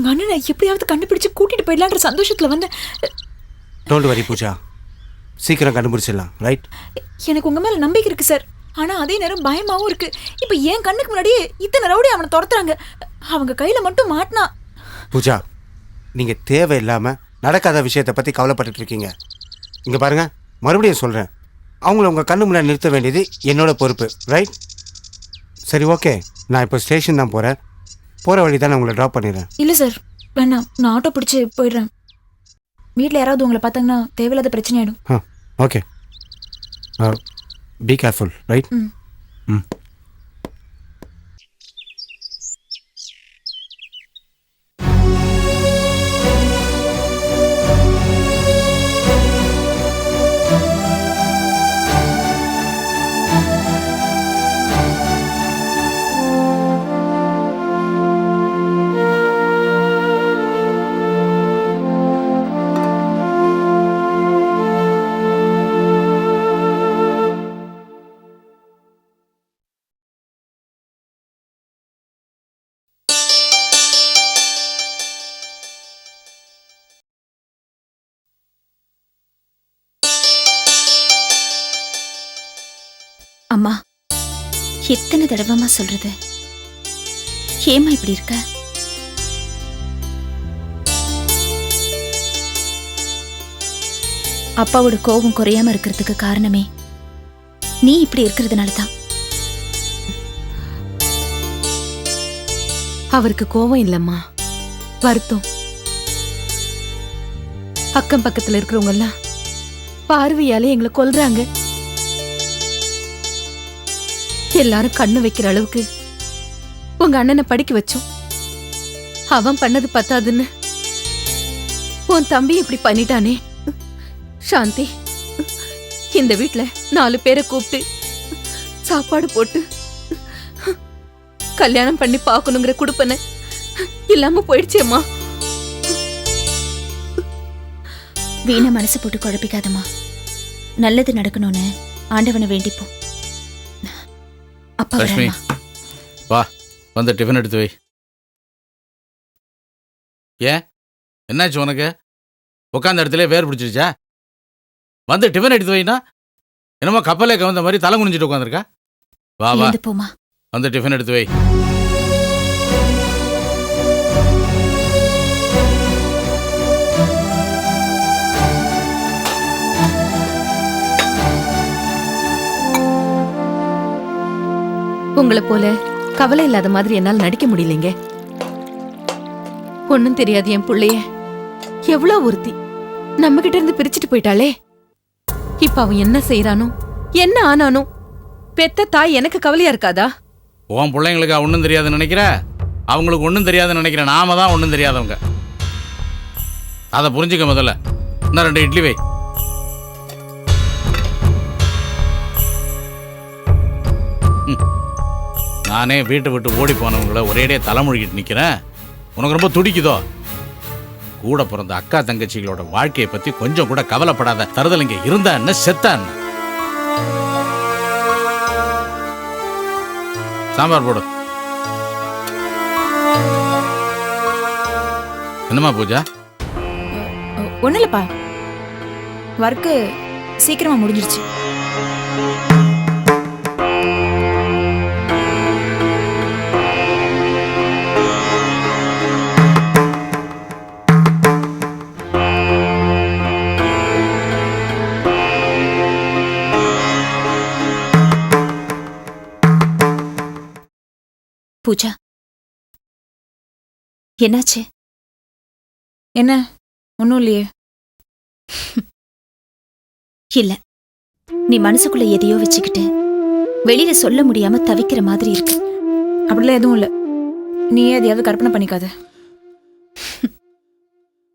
எங்க அண்ணனை எப்படியாவது கண்டுபிடிச்சு கூட்டிட்டு போயிடலான்ற சந்தோஷத்துல வந்து. டோன்ட் வரி பூஜா, சீக்கிரம் கண்டுபிடிச்சிடலாம், ரைட்? எனக்கு உங்க மேல நம்பிக்கை இருக்கு சார். ஆனா அதே நேரம் பயமாவும் இருக்கு. இப்ப என் கண்ணுக்கு முன்னாடியே இத்தனை ரவுடி அவனை துரத்துறாங்க. அவங்க கையில மட்டும் மாட்டினா. பூஜா, நீங்க தேவையில்லாம நடக்காத விஷயத்தை பத்தி கவலைப்பட்டு இருக்கீங்க. இங்க பாருங்க, மறுபடியும் சொல்றேன், அவங்கள உங்க கண்ணு முன்னாடி நிறுத்த வேண்டியது என்னோட பொறுப்பு, ரைட்? சரி, ஓகே. நான் இப்போ ஸ்டேஷன் தான் போறேன். போற வழி தான் நான் உங்களை ட்ராப் பண்ணிடுறேன். இல்ல சார், வேணாம். நான் ஆட்டோ பிடிச்சி போயிடுறேன். வீட்டில் யாராவது உங்களை பார்த்தாங்கன்னா தேவையில்லாத பிரச்சனை ஆயிடும். Okay, be careful, right? ம். அம்மா, எத்தனை தடவைமா சொல்றது? ஏமா இப்படி இருக்க? அப்பாவோட கோபம் குறையாம இருக்கிறதுக்கு காரணமே நீ இப்படி இருக்கிறதுனால தான். அவருக்கு கோபம் இல்லம்மா, வருத்தம். அக்கம் பக்கத்துல இருக்கிறவங்க எல்லாம் பார்வையாலே எங்களை கொல்றாங்க. எல்லாரும் கண்ணு வைக்கிற அளவுக்கு உங்க அண்ணனை படிக்க வச்சோம். அவன் பண்ணது பத்தாதுன்னு உன் தம்பி இப்படி பண்ணிட்டானே. சாந்தி, இந்த வீட்டுல 4 பேரை கூப்பிட்டு சாப்பாடு போட்டு கல்யாணம் பண்ணி பார்க்கணுங்கிற குடுப்பனை இல்லாம போயிடுச்சேம்மா. வீண மனசு போட்டு குழப்பிக்காதம்மா. நல்லது நடக்கணும்னு ஆண்டவனை வேண்டிப்போம். அப்பா லட்சுமி, வா, வந்து டிஃபன் எடுத்து வை. ஏன், என்னாச்சு உனக்கு? உட்காந்த இடத்துல வேர் பிடிச்சிருச்சா? வந்து டிஃபன் எடுத்து வைனா என்னமோ கப்பலே கவர்ந்த மாதிரி தலை குனிஞ்சிட்டு உட்காந்துருக்கா. வா வா, போமா, வந்து டிஃபன் எடுத்து வை. உங்களை போல கவலை இல்லாத மாதிரி என்னால் நடிக்க முடியலைங்க. ஒன்னும் தெரியாது என் புள்ளைய எவ்வளவு ஒருத்தி நம்ம கிட்ட இருந்து பிரிச்சுட்டு போயிட்டாளே. இப்ப அவன் என்ன செய்யறானோ, என்ன ஆனானோ, பெத்த தாய் எனக்கு கவலையா இருக்காதா? உன் பிள்ளைங்களுக்கு ஒன்றும் தெரியாதுன்னு நினைக்கிற, அவங்களுக்கு ஒன்றும் தெரியாதுன்னு நினைக்கிற. நாம தான் ஒன்றும் தெரியாதவங்க. அதை புரிஞ்சுக்க. முதல்ல இன்னும் 2 இட்லி வை. நானே வீட்டை விட்டு ஓடி போனவங்கள ஒரேடியே தலைமொழிகிட்டு நிற்கிறேன். உனக்கு ரொம்ப துடிக்குதோ? கூட பிறந்த அக்கா தங்கச்சிகளோட வாழ்க்கையை பற்றி கொஞ்சம் கூட கவலைப்படாத தருதலைங்க இருந்தா என்ன, செத்தா என்ன? சாம்பார் போடு. என்னம்மா பூஜா? ஒன்றும் இல்லைப்பா, ஒர்க்கு சீக்கிரமா முடிஞ்சிருச்சு. பூஜா, என்னாச்சு? என்ன, ஒன்றும் இல்லையே. இல்ல, நீ மனசுக்குள்ள எதையோ வச்சுக்கிட்டு வெளியில சொல்ல முடியாம தவிக்கிற மாதிரி இருக்கு. அப்படிலாம் எதுவும் இல்லை. நீயே எதையாவது கற்பனை பண்ணிக்காத.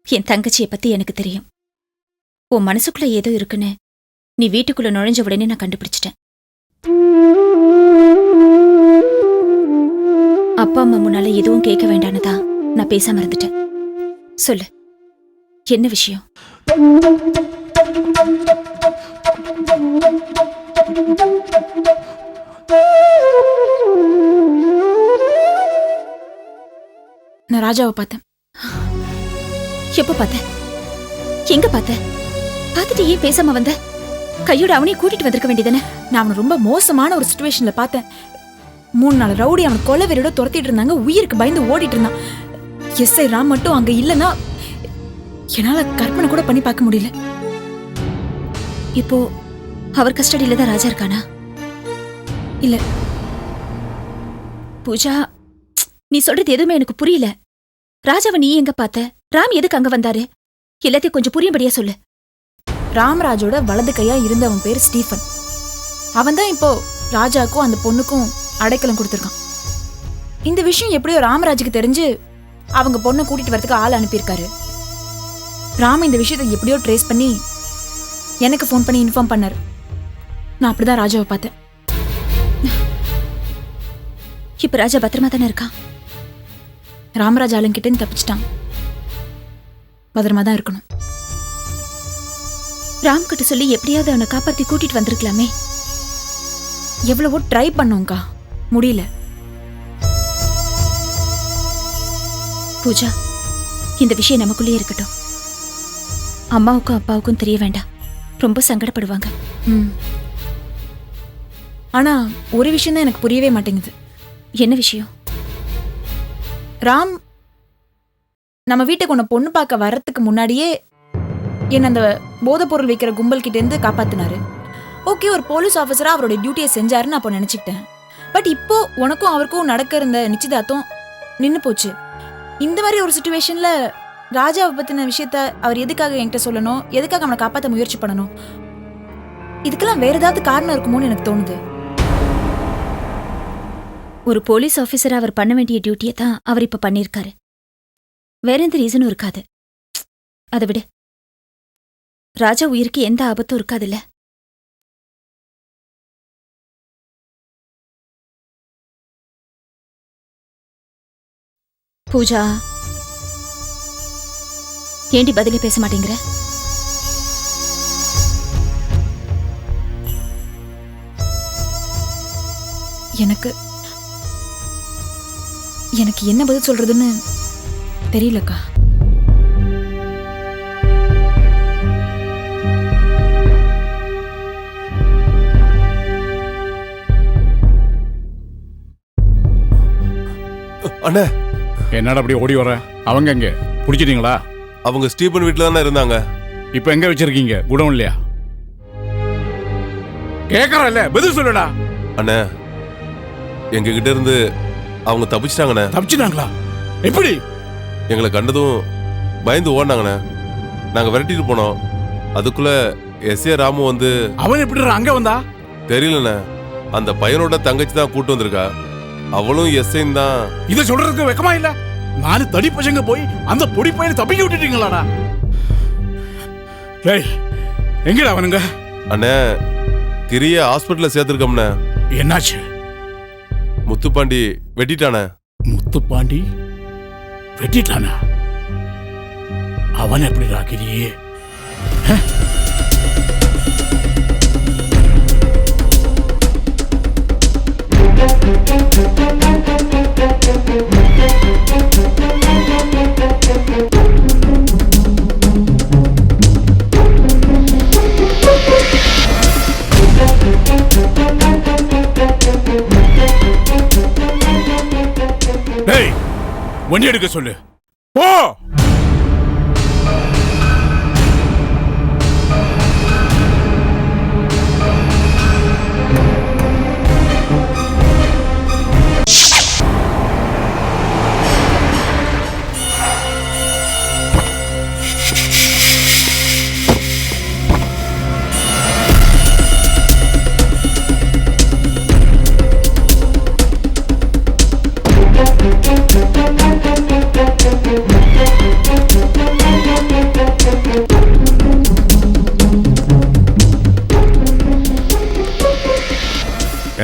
என் தங்கச்சியை பத்தி எனக்கு தெரியும். உன் மனசுக்குள்ள ஏதோ இருக்குன்னு நீ வீட்டுக்குள்ள நுழைஞ்ச உடனே நான் கண்டுபிடிச்சிட்டேன். அப்பா அம்மா முன்னால எதுவும் கேட்க வேண்டானதா நான் பேசாம இருந்துட்டேன். சொல்லு, என்ன விஷயம்? நான் ராஜாவை பார்த்தேன். எப்ப பார்த்த? எங்க பார்த்த? பார்த்துட்டு ஏன் பேசாம வந்த? கையோட அவனையும் கூட்டிட்டு வந்திருக்க வேண்டியதானே? நான் அவனை ரொம்ப மோசமான ஒரு சுச்சுவேஷன்ல பார்த்தேன். 3 நாள் ரவுடி அவனை கொலை வெறியோட துரத்திட்டு இருந்தாங்க. உயிருக்கு பயந்து ஓடிட்டு இருந்தான். எஸ்ஐ ராம் மட்டும் அங்க இல்லைன்னா என்னால கற்பனை கூட பண்ணி பார்க்க முடியல. இப்போ அவர் கஸ்டடியில தான் ராஜா இருக்கானா? இல்ல. பூஜா, நீ சொல்றது எதுவுமே எனக்கு புரியல. ராஜாவை நீ எங்க பார்த்த? ராம் எதுக்கு அங்க வந்தாரு? எல்லாத்தையும் கொஞ்சம் புரியும்படியா சொல்லு. ராமராஜோட வலது கையா இருந்தவன் பேர் ஸ்டீஃபன். அவன் தான் இப்போ ராஜாக்கும் அந்த பொண்ணுக்கும் அடைக்கலம் கொடுத்துருக்கான். இந்த விஷயம் எப்படியோ ராமராஜுக்கு தெரிஞ்சு அவங்க பொண்ணை கூட்டிட்டு வரதுக்கு ஆள் அனுப்பியிருக்காரு. ராம இந்த விஷயத்தை எப்படியோ ட்ரேஸ் பண்ணி எனக்கு ஃபோன் பண்ணி இன்ஃபார்ம் பண்ணாரு. நான் அப்படிதான் ராஜாவை பார்த்தேன். இப்ப ராஜா பத்திரமா தானே இருக்கான்? ராமராஜ் ஆளுங்கிட்டேன்னு தப்பிச்சிட்டான். பத்திரமா தான் இருக்கணும். ராம் கிட்ட சொல்லி எப்படியாவது அவனை காப்பாத்தி கூட்டிட்டு வந்திருக்கலாமே. எவ்வளவோ ட்ரை பண்ணோம்க்கா, முடியல. பூஜா, இந்த விஷயம் நமக்குள்ளே இருக்கட்டும். அம்மாவுக்கும் அப்பாவுக்கும் தெரிய வேண்டாம். ரொம்ப சங்கடப்படுவாங்க. ஆனா ஒரு விஷயம் தான் எனக்கு புரியவே மாட்டேங்குது. என்ன விஷயம்? ராம் நம்ம வீட்டுக்கு உன்னை பொண்ணு பார்க்க வர்றதுக்கு முன்னாடியே என்ன அந்த போதைப் பொருள் வைக்கிற கும்பல் கிட்ட இருந்து காப்பாத்தினாரு. ஓகே, ஒரு போலீஸ் ஆஃபீஸரா அவருடைய டியூட்டியை செஞ்சாருன்னு அப்போ நினைச்சுக்கிட்டேன். பட் இப்போ உனக்கும் அவருக்கும் நடக்க இருந்த நிச்சயதார்த்தம் நின்னு போச்சு. இந்த மாதிரி ஒரு சிச்சுவேஷன்ல ராஜாவை பத்தின விஷயத்த அவர் எதுக்காக என்கிட்ட சொல்லணும்? எதுக்காக அவனை காப்பாற்ற முயற்சி பண்ணணும்? இதுக்கெல்லாம் வேற ஏதாவது காரணம் இருக்குமோன்னு எனக்கு தோணுது. ஒரு போலீஸ் ஆபீசரா அவர் பண்ண வேண்டிய டியூட்டியை தான் அவர் இப்ப பண்ணிருக்காரு. வேற எந்த ரீசனும் இருக்காது. அதை விடு, ராஜா உயிருக்கு எந்த ஆபத்தும் இருக்காதுல்ல. பூஜா, ஏண்டி பதிலே பேச மாட்டேங்கிற? எனக்கு எனக்கு என்ன பதில் சொல்றதுன்னு தெரியலக்கா. அண்ணே, என்னடா அப்படி ஓடி வர? அவங்க எங்க பிடிச்சிட்டீங்களா? அவங்க ஸ்டீபன் வீட்டில் தானே இருந்தாங்க. இப்போ எங்க வச்சிருக்கீங்க? குடோன் இல்லையா? கேட்கறல்ல, பதில் சொல்லுடா. அண்ணே, எங்க கிட்ட இருந்து அவங்க தப்பிச்சிட்டாங்கண்ணே. தப்பிச்சிட்டாங்களா? எப்படி? எங்களை கண்டதும் பயந்து ஓடினாங்கண்ணே. நாங்க விரட்டிட்டு போனோம். அதுக்குள்ள எஸ்ஏ ராமு வந்து. அவன் எப்படி அங்க வந்தா? தெரியலண்ணே. அந்த பையனோட தங்கச்சி தான் கூட்டு வந்திருக்கா. அவளும் எஸ்ஐன் தான். இதை சொல்றதுக்கு வெக்கமா இல்ல? நாலு தடி பசங்க போய் அந்த பொடி பையனை தப்பிக்க விட்டுட்டீங்களாடா? டேய், எங்கடா அவனுங்க? அண்ணே, கிரிய ஹாஸ்பிட்டல்ல சேர்த்திருக்கோம்ண்ணே. என்னாச்சு? முத்துப்பாண்டி வெட்டிட்டானே. முத்துப்பாண்டி வெட்டிட்டானா? அவன் எப்படி ராக்கிரியே? டேய், வண்டி எடுக்க சொல்லு. போ.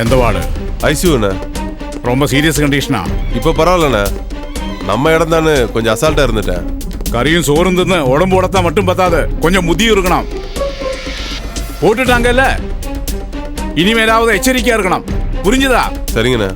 எந்த வார்டு? ஐசியூண்ணே. ரொம்ப சீரியஸ் கண்டிஷனா? இப்போ பரவாயில்லண்ணே. நம்ம இடம் தானே கொஞ்சம் அசால்ட்டா இருந்துட்டேன். கறியும் சோறும் தின்னு உடம்பு உடத்தா மட்டும் பத்தாது, கொஞ்சம் முதியும் இருக்கணும். போட்டுட்டாங்கல்ல, இனிமேலாவது எச்சரிக்கையா இருக்கணும். புரிஞ்சுதா? சரிங்கண்ணே.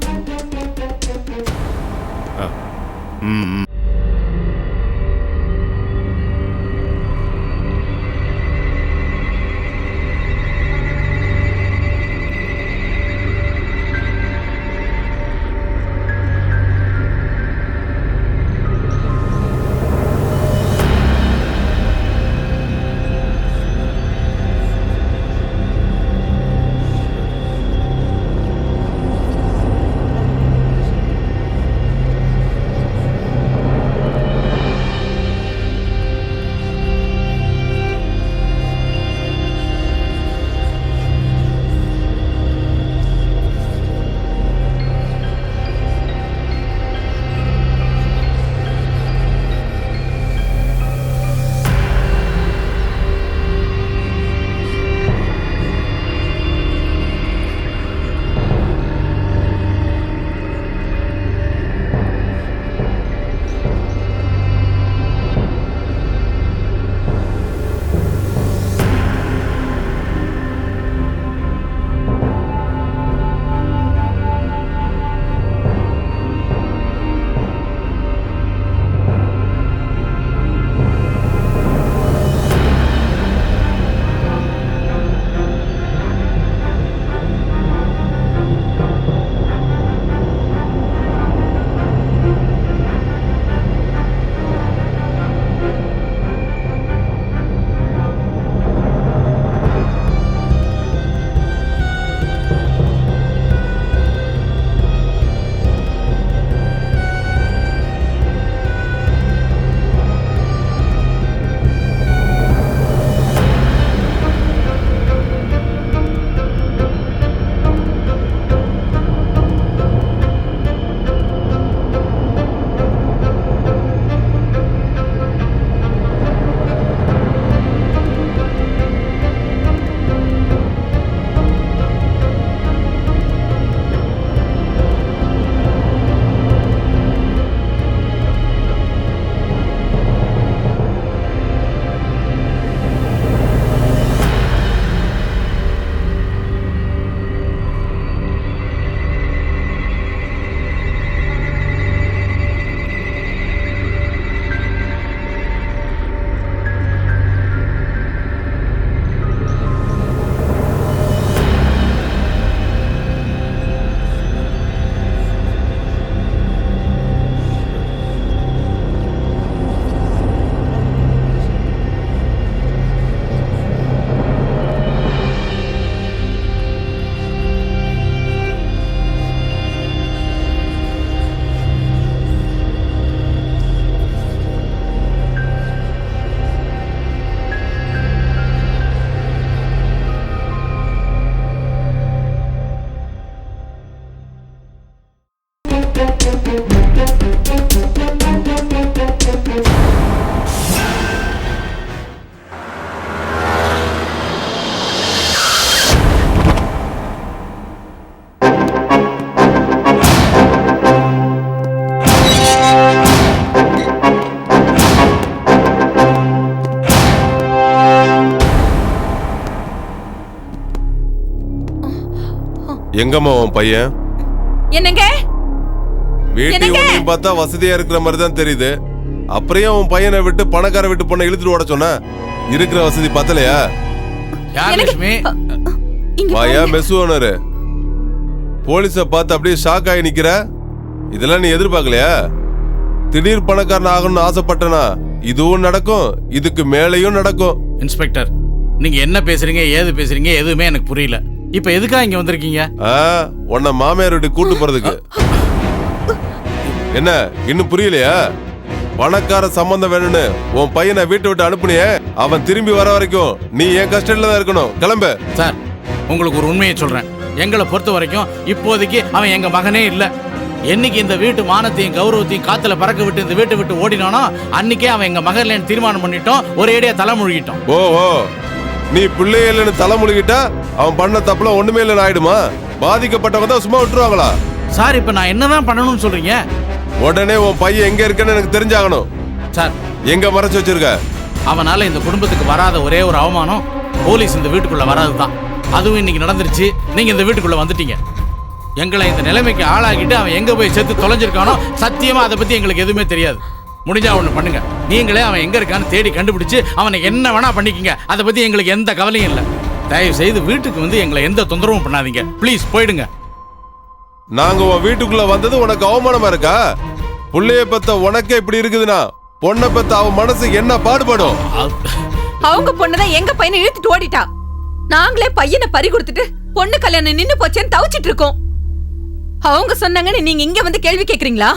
எங்கம்மா உன் பையன்? என்னங்க வீட்டையும் பார்த்தா வசதியா இருக்கிற மாதிரி தான் தெரியுது. அப்புறம் உன் பையனை விட்டு பணக்கார விட்டு பொண்ணை இழுத்துட்டு ஓட சொன்ன? இருக்கிற வசதி பத்தலையா? யார் லட்சுமி? வாயா மெஸ் ஓனரு. போலீஸ பார்த்து அப்படியே ஷாக் ஆகி நிக்கிற. இதெல்லாம் நீ எதிர்பார்க்கலையா? திடீர் பணக்காரன் ஆகணும்னு ஆசைப்பட்டனா இதுவும் நடக்கும், இதுக்கு மேலையும் நடக்கும். இன்ஸ்பெக்டர், நீங்க என்ன பேசுறீங்க, ஏது பேசுறீங்க, எதுவுமே எனக்கு புரியல. இப்ப எதுக்காக இங்க வந்திருக்கீங்க? உன்னை மாமியார் வீட்டு கூட்டு போறதுக்கு. என்ன இன்னும் புரியலையா? பணக்கார சம்பந்தம் வேணும்னு உன் பையனை வீட்டை விட்டு அனுப்புனியே, அவன் திரும்பி வர வரைக்கும் நீ என் கஸ்டடியில தான் இருக்கணும். கிளம்பு. சார், உங்களுக்கு ஒரு உண்மையை சொல்றேன். எங்களை பொறுத்த வரைக்கும் இப்போதைக்கு அவன் எங்க மகனே இல்ல. என்னைக்கு இந்த வீட்டு மானத்தையும் கௌரவத்தையும் காத்துல பறக்க விட்டு இந்த வீட்டை விட்டு ஓடினானோ அன்னைக்கே அவன் எங்க மகன் இல்லைன்னு தீர்மானம் பண்ணிட்டோம். ஒரேடியா தலை முழுகிட்டோம். ஓஹோ, நீ பிள்ளைய இல்லைன்னு தலை முழுகிட்டா அவன் பண்ண தப்புல ஒண்ணுமே இல்லைன்னு ஆயிடுமா? பாதிக்கப்பட்டவங்க தான் சும்மா விட்டுருவாங்களா? சார், இப்ப நான் என்னதான் பண்ணணும்னு சொல்றீங்க? உடனே உன் பையன் எங்க இருக்குன்னு எனக்கு தெரிஞ்சாகணும். சார், எங்க மறைச்சு வச்சிருக்க? அவனால இந்த குடும்பத்துக்கு வராத ஒரே ஒரு அவமானம் போலீஸ் இந்த வீட்டுக்குள்ள வராதுதான். அதுவும் இன்னைக்கு நடந்துருச்சு. நீங்க இந்த வீட்டுக்குள்ள வந்துட்டீங்க. எங்களை இந்த நிலைமைக்கு ஆளாகிட்டு அவன் எங்க போய் சேர்த்து தொலைஞ்சிருக்கானோ சத்தியமா அதை பத்தி எங்களுக்கு எதுவுமே தெரியாது. முடிஞ்சா ஒண்ணு பண்ணுங்க, நீங்களே அவன் எங்க இருக்கான்னு தேடி கண்டுபிடிச்சு அவனை என்ன வேணா பண்ணிக்கங்க. அதை பத்தி எங்களுக்கு எந்த கவலையும் இல்லை. தயவு செய்து வீட்டுக்கு வந்து எங்களை எந்த தொந்தரவும் பண்ணாதீங்க. ப்ளீஸ் போயிடுங்க. நாங்க உன் வீட்டுக்குள்ள வந்தது உனக்கு அவமானமா இருக்கா? புள்ளைய பத்த உனக்கே இப்படி இருக்குதுன்னா பொண்ணை பத்த அவன் மனசு என்ன பாடுபடும்? அவங்க பொண்ணுதான் எங்க பையனை இழுத்துட்டு ஓடிட்டா. நாங்களே பையனை பறி கொடுத்துட்டு பொண்ணு கல்யாணம் நின்னு போச்சேன்னு தவிச்சிட்டு இருக்கோம். அவங்க சொன்னாங்கன்னு நீங்க இங்க வந்து கேள்வி கேக்குறீங்களா?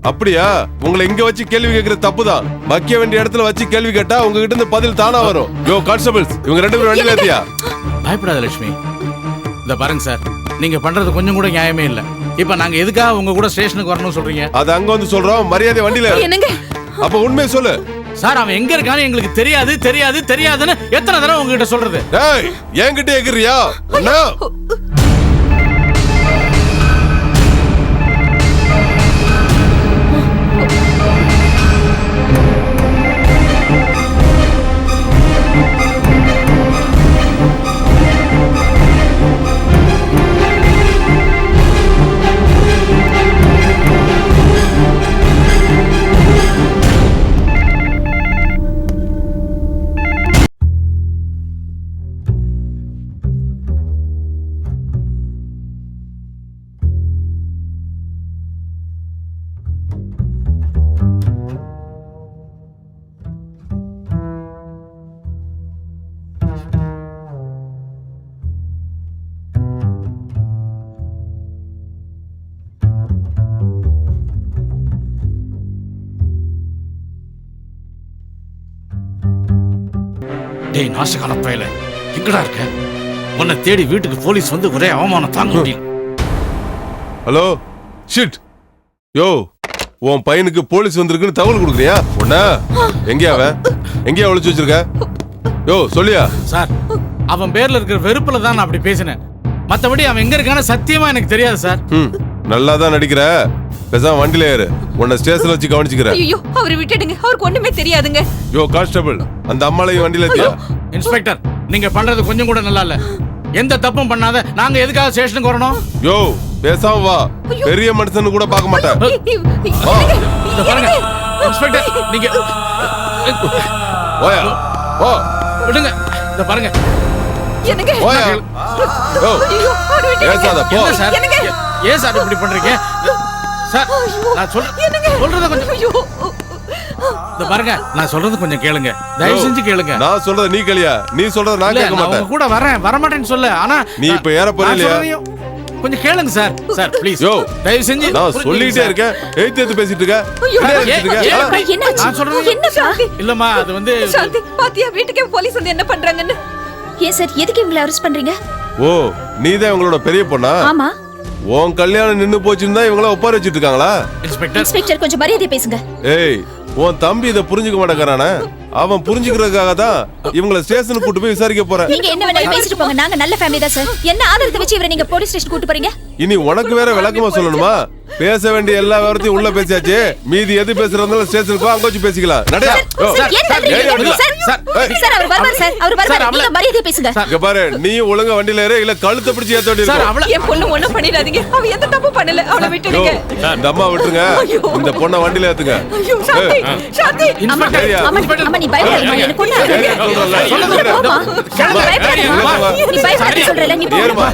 அப்படியா? உங்களை இங்க வச்சு கேள்வி கேட்கறது தப்புதான். வைக்க வேண்டிய இடத்துல வச்சு கேள்வி கேட்டா உங்ககிட்ட இருந்து பதில் தானா வரும். யோ கான்ஸ்டபிள்ஸ், இவங்க ரெண்டு பேரும் வண்டியில ஏத்தியா? பயப்படாத லட்சுமி. இந்த பாருங்க சார், நீங்க பண்றது கொஞ்சம் கூட நியாயமே இல்ல. இப்ப நாங்க எதுக்காக உங்க கூட ஸ்டேஷனுக்கு வரணும்னு சொல்றீங்க? அது அங்க வந்து சொல்றோம், மரியாதை வண்டியில. என்னங்க? அப்ப உண்மையை சொல்லு. சார், அவன் எங்க இருக்கான்னு எங்களுக்கு தெரியாது தெரியாது தெரியாதுன்னு எத்தனை தடவை உங்ககிட்ட சொல்றது? டேய், என்கிட்ட ஏக்குறியா? என்ன? டேய் நாசகால பயல, எங்கடா இருக்க? உன்னை தேடி வீட்டுக்கு போலீஸ் வந்து ஒரே அவமானம் தாங்க முடியல. Hello shit. யோ, உன் பையனுக்கு போலீஸ் வந்திருக்குன்னு தகவல் கொடுக்குறியா? உன்ன எங்கயா அவன்? எங்கயா ஒளிச்சு வச்சிருக்க? யோ சொல்லியா? சார், அவன் பேர்ல இருக்கிற வெறுப்புல தான் நான் அப்படி பேசினேன். மத்தபடி அவன் எங்க இருக்கான்னு சத்தியமா எனக்கு தெரியாது சார். நல்லா தான் நடிக்கிற. பேசாம வண்டியில ஏறு. உன்னை ஸ்டேஷன்ல வச்சு கவனிச்சுக்கிறேன். ஐயோ, அவரை விட்டுடுங்க. அவருக்கு ஒண்ணுமே தெரியாதுங்க. யோ கான்ஸ்டபிள், அந்த அம்மாளையும் வண்டியில ஏத்தியா? இன்ஸ்பெக்டர், நீங்க பண்றது கொஞ்சம் கூட நல்லா இல்ல. எந்த தப்பும் பண்ணாத நாங்க எதுக்காக ஸ்டேஷனுக்கு வரணும்? யோ பேசாம வா. பெரிய மனுஷன் கூட பார்க்க மாட்டேன். இத பாருங்க இன்ஸ்பெக்டர், நீங்க ஓயா ஓ விடுங்க. இத பாருங்க. என்னங்க? ஓயா யோ பேசாத போ. என்ன சார்? ஏன் சார் இப்படி பண்றீங்க? சார், நான் சொல்றத கொஞ்சம் இத பாருங்க, நான் சொல்றது கொஞ்சம் கேளுங்க. தயவு செஞ்சு கேளுங்க. நான் சொல்றத நீ கேளியா? நீ சொல்றத நான் கேட்க மாட்டேன். நான் கூட வர மாட்டேன்னு சொல்ல. ஆனா நீ இப்ப ஏற போறீங்க. கொஞ்சம் கேளுங்க சார். Sir please. யோ தயவு செஞ்சு. நான் சொல்லிட்டே இருக்கேன். ஏத்து பேசிட்டு இருக்க. நான் சொல்றது என்னப்பா? இல்லம்மா, அது வந்து சாந்தி, பாத்தியா வீட்டுக்கே போலீஸ் வந்து என்ன பண்றாங்கன்னு? ஏன் சார், எதுக்கு இவங்களை அரெஸ்ட் பண்றீங்க? ஓ, நீதான் இவங்களோட பெரிய பொண்ணா? ஆமா. உன் கல்யாணம் நின்னு போச்சுன்னு தான் இவங்கள உட்கார வச்சிட்டு இருக்காங்களா? இன்ஸ்பெக்டர், கொஞ்சம் மரியாதை பேசுங்க. ஏய், உன் தம்பி இதை புரிஞ்சுக்க மாட்டேங்கிறானே. அவன் புரிஞ்சுக்கிறதுக்காக தான் இவங்களை ஸ்டேஷனுக்கு கூட்டு போய் விசாரிக்க போறேன். நீங்க என்ன வேணாலும் பேசிட்டு போங்க. நாங்க நல்ல ஃபேமிலி தான் சார். என்ன ஆதாரத்தை வச்சு இவரை நீங்க போலீஸ் ஸ்டேஷன் கூட்டு போறீங்க? இனி உனக்கு வேற விளக்கமா சொல்லணுமா? பேச வேண்டிய எல்லா விவரத்தையும் உள்ள பேசியாச்சு. மீதி எது பேசுறதுனால ஸ்டேஷனுக்கு அங்க வச்சு பேசிக்கலாம். நடையா இங்க பாரு, நீ ஒழுங்கா வண்டியில ஏறு, இல்ல கழுத்தை பிடிச்சி ஏத்த வேண்டியது. என் பொண்ணு ஒண்ணும் பண்ணிடாதீங்க. அவ எந்த தப்பு பண்ணல. அவளை விட்டுடுங்க. இந்த அம்மா விட்டுருங்க. இந்த பொண்ணை வண்டியில ஏத்துங்க. ஐயோ சாந்தி, சாந்தி. அம்மா நீ பயப்படாதம்மா, எனக்கு ஒண்ணு ஆகாது. போம்மா. சாந்தி, பயப்படாதம்மா. நீ பயப்படாத சொல்றல, நீ போ. ஏறுமா.